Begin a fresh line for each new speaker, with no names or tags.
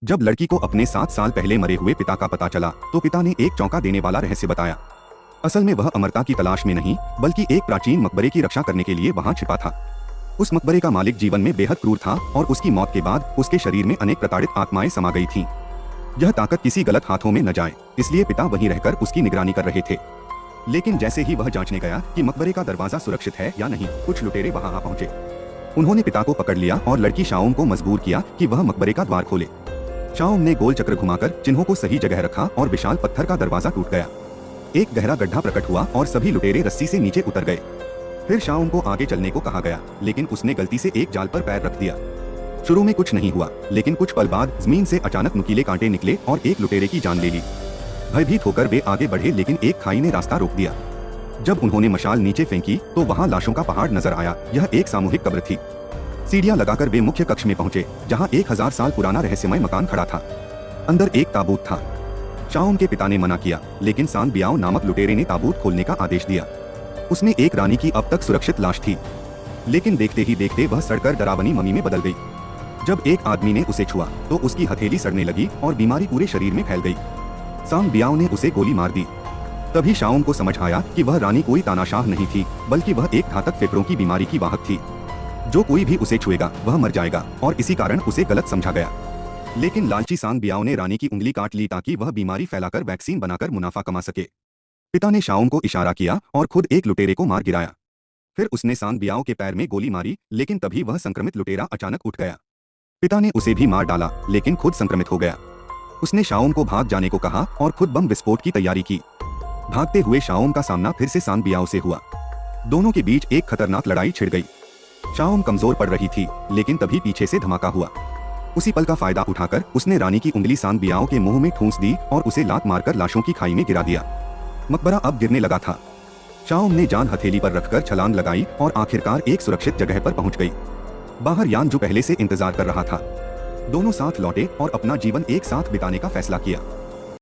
जब लड़की को अपने 7 साल पहले मरे हुए पिता का पता चला तो पिता ने एक चौंका देने वाला रहस्य बताया। असल में वह अमरता की तलाश में नहीं बल्कि एक प्राचीन मकबरे की रक्षा करने के लिए वहां छिपा था। उस मकबरे का मालिक जीवन में बेहद क्रूर था और उसकी मौत के बाद उसके शरीर में अनेक प्रताड़ित आत्माएं समा गई थीं। यह ताकत किसी गलत हाथों में न जाए, इसलिए पिता वहीं रहकर उसकी निगरानी कर रहे थे। लेकिन जैसे ही वह जांचने गया कि मकबरे का दरवाजा सुरक्षित है या नहीं, कुछ लुटेरे वहां आ पहुंचे। उन्होंने पिता को पकड़ लिया और लड़की शाओम को मजबूर किया कि वह मकबरे का द्वार खोले। शाओम ने गोल चक्र घुमाकर चिन्हों को सही जगह रखा और विशाल पत्थर का दरवाजा टूट गया। एक गहरा गड्ढा प्रकट हुआ और सभी लुटेरे रस्सी से नीचे उतर गए। फिर शाओम को आगे चलने को कहा गया, लेकिन उसने गलती से एक जाल पर पैर रख दिया। शुरू में कुछ नहीं हुआ, लेकिन कुछ पल बाद जमीन से अचानक नुकीले कांटे निकले और एक लुटेरे की जान ले ली। भयभीत होकर वे आगे बढ़े, लेकिन एक खाई ने रास्ता रोक दिया। जब उन्होंने मशाल नीचे फेंकी तो वहां लाशों का पहाड़ नजर आया। यह एक सामूहिक कब्र थी। सीढ़ियां लगाकर वे मुख्य कक्ष में पहुंचे, जहां 1000 साल पुराना रहस्यमय मकान खड़ा था। अंदर एक ताबूत था। शाओम के पिता ने मना किया, लेकिन सांग बियाओ नामक लुटेरे ने ताबूत खोलने का आदेश दिया। उसने एक रानी की अब तक सुरक्षित लाश थी, लेकिन देखते ही देखते वह सड़कर डरावनी मम्मी में बदल गई। जब एक आदमी ने उसे छुआ तो उसकी हथेली सड़ने लगी और बीमारी पूरे शरीर में फैल गई। सांग बियाओ ने उसे गोली मार दी। तभी शाओम को समझ आया कि वह रानी कोई तानाशाह नहीं थी, बल्कि वह एक घातक फेफड़ों की बीमारी की वाहक थी। जो कोई भी उसे छुएगा वह मर जाएगा, और इसी कारण उसे गलत समझा गया। लेकिन लालची सांग बियाओ ने रानी की उंगली काट ली ताकि वह बीमारी फैलाकर वैक्सीन बनाकर मुनाफा कमा सके। पिता ने शाओम को इशारा किया और खुद एक लुटेरे को मार गिराया। फिर उसने सांग बियाओ के पैर में गोली मारी, लेकिन तभी वह संक्रमित लुटेरा अचानक उठ गया। पिता ने उसे भी मार डाला, लेकिन खुद संक्रमित हो गया। उसने शाओम को भाग जाने को कहा और खुद बम विस्फोट की तैयारी की। भागते हुए शाओम का सामना फिर से सांग बियाओ से हुआ। दोनों के बीच एक खतरनाक लड़ाई छिड़ गई। शाओम कमजोर पड़ रही थी, लेकिन तभी पीछे से धमाका हुआ। उसी पल का फायदा उठाकर उसने रानी की उंगली सांग बियाओ के मुंह में ठूंस दी और उसे लात मारकर लाशों की खाई में गिरा दिया। मकबरा अब गिरने लगा था। शाओम ने जान हथेली पर रखकर छलांग लगाई और आखिरकार एक सुरक्षित जगह पर पहुंच गई। बाहर यान जो पहले से इंतजार कर रहा था। दोनों साथ लौटे और अपना जीवन एक साथ बिताने का फैसला किया।